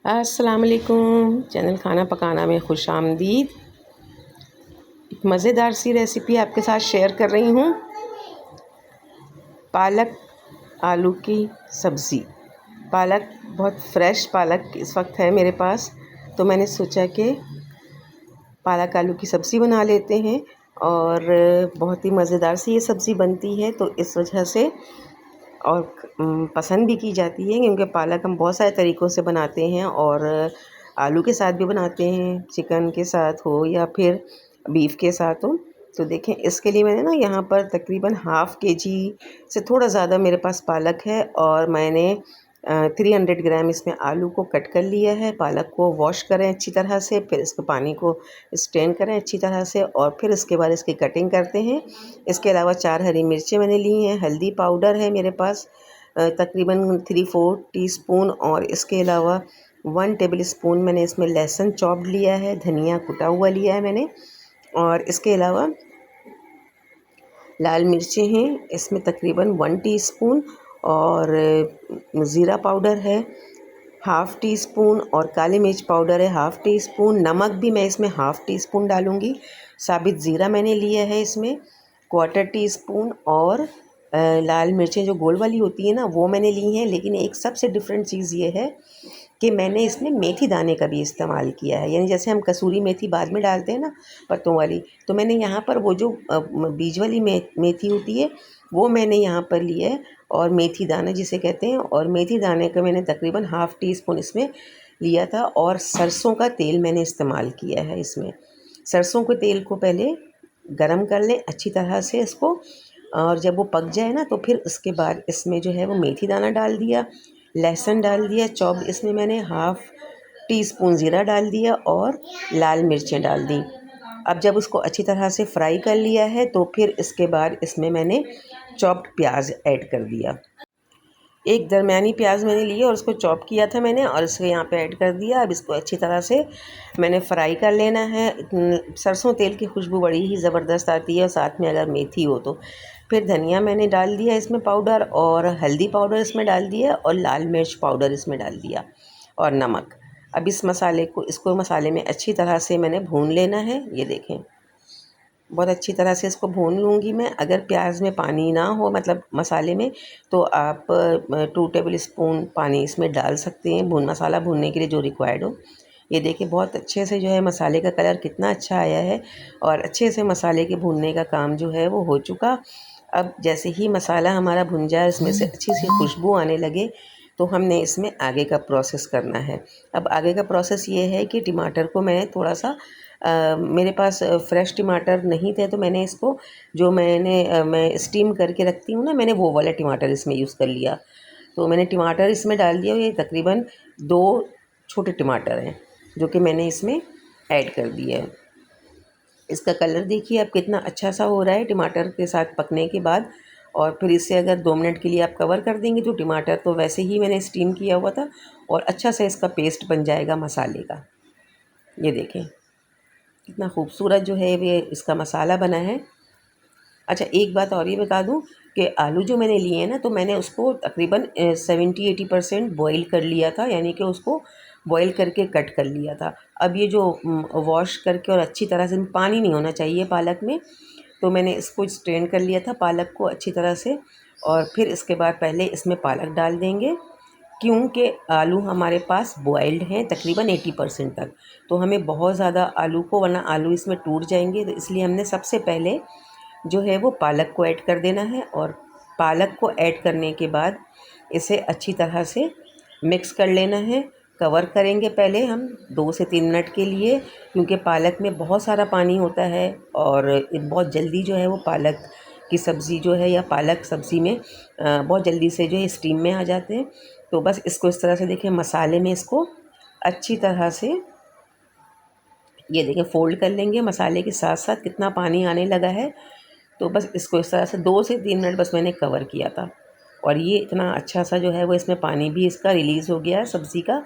अस्सलाम वालेकुम। चैनल खाना पकाना में खुश आमदीद। एक मज़ेदार सी रेसिपी आपके साथ शेयर कर रही हूँ। पालक आलू की सब्ज़ी। पालक बहुत फ्रेश पालक इस वक्त है मेरे पास, तो मैंने सोचा कि पालक आलू की सब्ज़ी बना लेते हैं और बहुत ही मज़ेदार सी ये सब्ज़ी बनती है, तो इस वजह से और पसंद भी की जाती है क्योंकि पालक हम बहुत सारे तरीक़ों से बनाते हैं और आलू के साथ भी बनाते हैं, चिकन के साथ हो या फिर बीफ के साथ हो। तो देखें, इसके लिए मैंने ना यहाँ पर तकरीबन हाफ़ केजी से थोड़ा ज़्यादा मेरे पास पालक है और मैंने 300 ग्राम इसमें आलू को कट कर लिया है। पालक को वॉश करें अच्छी तरह से, फिर इसके पानी को स्ट्रेन करें अच्छी तरह से और फिर इसके बाद इसकी कटिंग करते हैं। इसके अलावा 4 हरी मिर्चें मैंने ली हैं, हल्दी पाउडर है मेरे पास तकरीबन 3-4 टीस्पून और इसके अलावा 1 टेबल स्पून मैंने इसमें लहसुन चॉप्ड लिया है, धनिया कुटा हुआ लिया है मैंने और इसके अलावा लाल मिर्चें हैं इसमें तकरीबन 1 टीस्पून और ज़ीरा पाउडर है हाफ़ टी स्पून और काली मिर्च पाउडर है हाफ़ टी स्पून। नमक भी मैं इसमें हाफ़ टी स्पून डालूँगी। साबित ज़ीरा मैंने लिया है इसमें 1/4 टी स्पून और लाल मिर्चें जो गोल वाली होती है ना, वो मैंने ली हैं। लेकिन एक सबसे डिफरेंट चीज़ ये है कि मैंने इसमें मेथी दाने का भी इस्तेमाल किया है, यानी जैसे हम कसूरी मेथी बाद में डालते हैं ना पत्तों वाली, तो मैंने यहाँ पर वो जो बीज वाली मेथी होती है वो मैंने यहाँ पर लिया है और मेथी दाना जिसे कहते हैं, और मेथी दाने का मैंने तकरीबन हाफ़ टी स्पून इसमें लिया था। और सरसों का तेल मैंने इस्तेमाल किया है इसमें। सरसों के तेल को पहले गरम कर लें अच्छी तरह से इसको, और जब वो पक जाए ना तो फिर उसके बाद इसमें जो है वो मेथी दाना डाल दिया, लहसुन डाल दिया चॉप, इसमें मैंने हाफ़ टी स्पून ज़ीरा डाल दिया और लाल मिर्चें डाल दी। अब जब उसको अच्छी तरह से फ्राई कर लिया है तो फिर इसके बाद इसमें मैंने चॉप्ड प्याज ऐड कर दिया। एक दरमियानी प्याज मैंने ली और उसको चॉप किया था मैंने और इसको यहाँ पे ऐड कर दिया। अब इसको अच्छी तरह से मैंने फ्राई कर लेना है। सरसों तेल की खुशबू बड़ी ही ज़बरदस्त आती है और साथ में अगर मेथी हो तो। फिर धनिया मैंने डाल दिया इसमें पाउडर और हल्दी पाउडर इसमें डाल दिया और लाल मिर्च पाउडर इसमें डाल दिया और नमक। अब इस मसाले को मसाले में अच्छी तरह से मैंने भून लेना है। ये देखें, बहुत अच्छी तरह से इसको भून लूँगी मैं। अगर प्याज में पानी ना हो, मतलब मसाले में, तो आप 2 टेबल स्पून पानी इसमें डाल सकते हैं मसाला भूनने के लिए जो रिक्वायर्ड हो। ये देखिए, बहुत अच्छे से जो है मसाले का कलर कितना अच्छा आया है और अच्छे से मसाले के भूनने का काम जो है वो हो चुका। अब जैसे ही मसाला हमारा भुन जाए, इसमें से अच्छी सी खुशबू आने लगे, तो हमने इसमें आगे का प्रोसेस करना है। अब आगे का प्रोसेस ये है कि टमाटर को मैं थोड़ा सा मेरे पास फ्रेश टमाटर नहीं थे, तो मैंने इसको जो मैं स्टीम करके रखती हूँ ना, मैंने वो वाला टमाटर इसमें यूज़ कर लिया। तो मैंने टमाटर इसमें डाल दिया। ये तकरीबन 2 छोटे टमाटर हैं जो कि मैंने इसमें ऐड कर दिया है। इसका कलर देखिए अब कितना अच्छा सा हो रहा है टमाटर के साथ पकने के बाद। और फिर इसे अगर 2 मिनट के लिए आप कवर कर देंगे तो टमाटर तो वैसे ही मैंने स्टीम किया हुआ था और अच्छा सा इसका पेस्ट बन जाएगा मसाले का। ये देखें कितना खूबसूरत जो है ये इसका मसाला बना है। अच्छा, एक बात और ये बता दूं कि आलू जो मैंने लिए हैं ना, तो मैंने उसको तकरीबन 70-80% बॉईल कर लिया था, यानी कि उसको बॉईल करके कट कर लिया था। अब ये जो वॉश करके और अच्छी तरह से, पानी नहीं होना चाहिए पालक में, तो मैंने इसको स्ट्रेन कर लिया था पालक को अच्छी तरह से। और फिर इसके बाद पहले इसमें पालक डाल देंगे क्योंकि आलू हमारे पास बॉइल्ड हैं तकरीबन 80% तक, तो हमें बहुत ज़्यादा आलू को, वरना आलू इसमें टूट जाएंगे, तो इसलिए हमने सबसे पहले जो है वो पालक को ऐड कर देना है। और पालक को ऐड करने के बाद इसे अच्छी तरह से मिक्स कर लेना है। कवर करेंगे पहले हम 2 से 3 मिनट के लिए, क्योंकि पालक में बहुत सारा पानी होता है और बहुत जल्दी जो है वो पालक की सब्ज़ी जो है या पालक सब्ज़ी में बहुत जल्दी से जो है स्टीम में आ जाते हैं। तो बस इसको इस तरह से देखें, मसाले में इसको अच्छी तरह से ये देखें फ़ोल्ड कर लेंगे मसाले के साथ साथ। कितना पानी आने लगा है, तो बस इसको इस तरह से 2 से 3 मिनट बस मैंने कवर किया था और ये इतना अच्छा सा जो है वो इसमें पानी भी इसका रिलीज़ हो गया है सब्ज़ी का।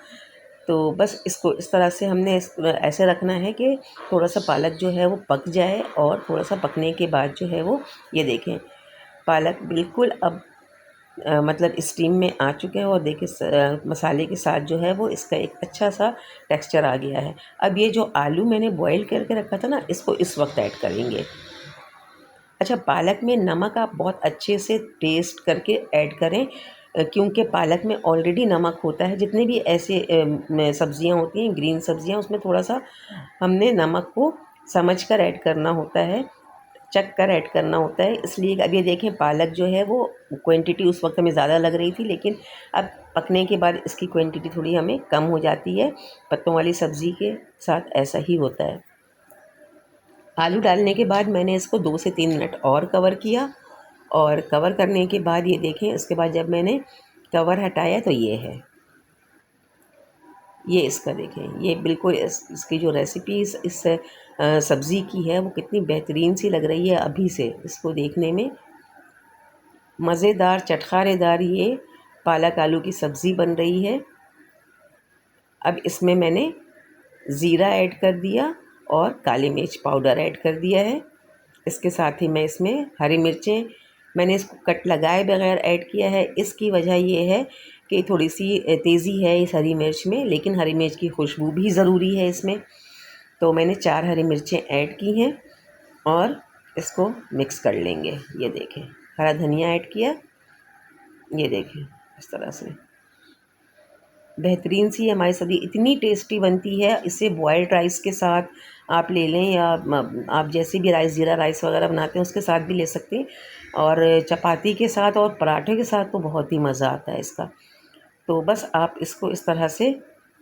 तो बस इसको इस तरह से हमने ऐसे रखना है कि थोड़ा सा पालक जो है वो पक जाए और थोड़ा सा पकने के बाद जो है वो, ये देखें पालक बिल्कुल अब मतलब स्टीम में आ चुके हैं और देखिए मसाले के साथ जो है वो इसका एक अच्छा सा टेक्सचर आ गया है। अब ये जो आलू मैंने बॉईल करके रखा था ना, इसको इस वक्त ऐड करेंगे। अच्छा, पालक में नमक आप बहुत अच्छे से टेस्ट करके ऐड करें, क्योंकि पालक में ऑलरेडी नमक होता है। जितने भी ऐसे सब्जियां होती हैं, ग्रीन सब्जियां, उसमें थोड़ा सा हमने नमक को समझ कर ऐड करना होता है, चख कर ऐड करना होता है। इसलिए अब ये देखें, पालक जो है वो क्वांटिटी उस वक्त हमें ज़्यादा लग रही थी, लेकिन अब पकने के बाद इसकी क्वांटिटी थोड़ी हमें कम हो जाती है। पत्तों वाली सब्ज़ी के साथ ऐसा ही होता है। आलू डालने के बाद मैंने इसको 2 से 3 मिनट और कवर किया, और कवर करने के बाद ये देखें, इसके बाद जब मैंने कवर हटाया तो ये है, ये इसका देखें, ये बिल्कुल इसकी जो रेसिपी इस सब्ज़ी की है वो कितनी बेहतरीन सी लग रही है अभी से इसको देखने में। मज़ेदार चटखारेदार ये पालक आलू की सब्ज़ी बन रही है। अब इसमें मैंने ज़ीरा ऐड कर दिया और काली मिर्च पाउडर ऐड कर दिया है। इसके साथ ही मैं इसमें हरी मिर्चें, मैंने इसको कट लगाए बगैर ऐड किया है। इसकी वजह ये है कि थोड़ी सी तेज़ी है इस हरी मिर्च में, लेकिन हरी मिर्च की खुशबू भी ज़रूरी है इसमें। तो मैंने 4 हरी मिर्चें ऐड की हैं और इसको मिक्स कर लेंगे। ये देखें, हरा धनिया ऐड किया, ये देखें इस तरह से बेहतरीन सी हमारी सब्ज़ी इतनी टेस्टी बनती है। इसे बॉयल्ड राइस के साथ आप ले लें, या आप जैसे भी राइस, जीरा राइस वगैरह बनाते हैं उसके साथ भी ले सकते हैं, और चपाती के साथ और पराठे के साथ तो बहुत ही मज़ा आता है इसका। तो बस आप इसको इस तरह से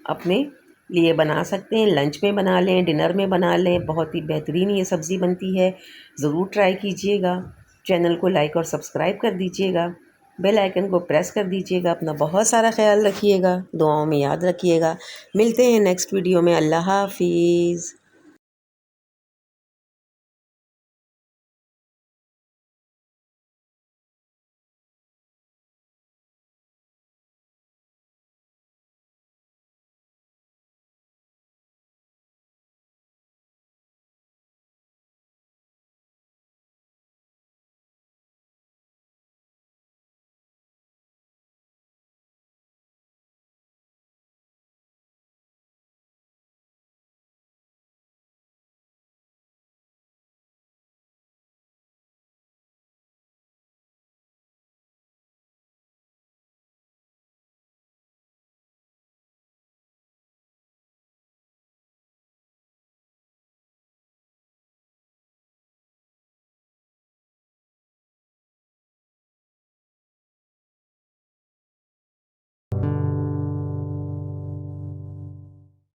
अपने लिए बना सकते हैं, लंच में बना लें, डिनर में बना लें, बहुत ही बेहतरीन ये सब्ज़ी बनती है। ज़रूर ट्राई कीजिएगा। चैनल को लाइक और सब्सक्राइब कर दीजिएगा, बेल आइकन को प्रेस कर दीजिएगा। अपना बहुत सारा ख्याल रखिएगा, दुआओं में याद रखिएगा। मिलते हैं नेक्स्ट वीडियो में। अल्लाह हाफिज़।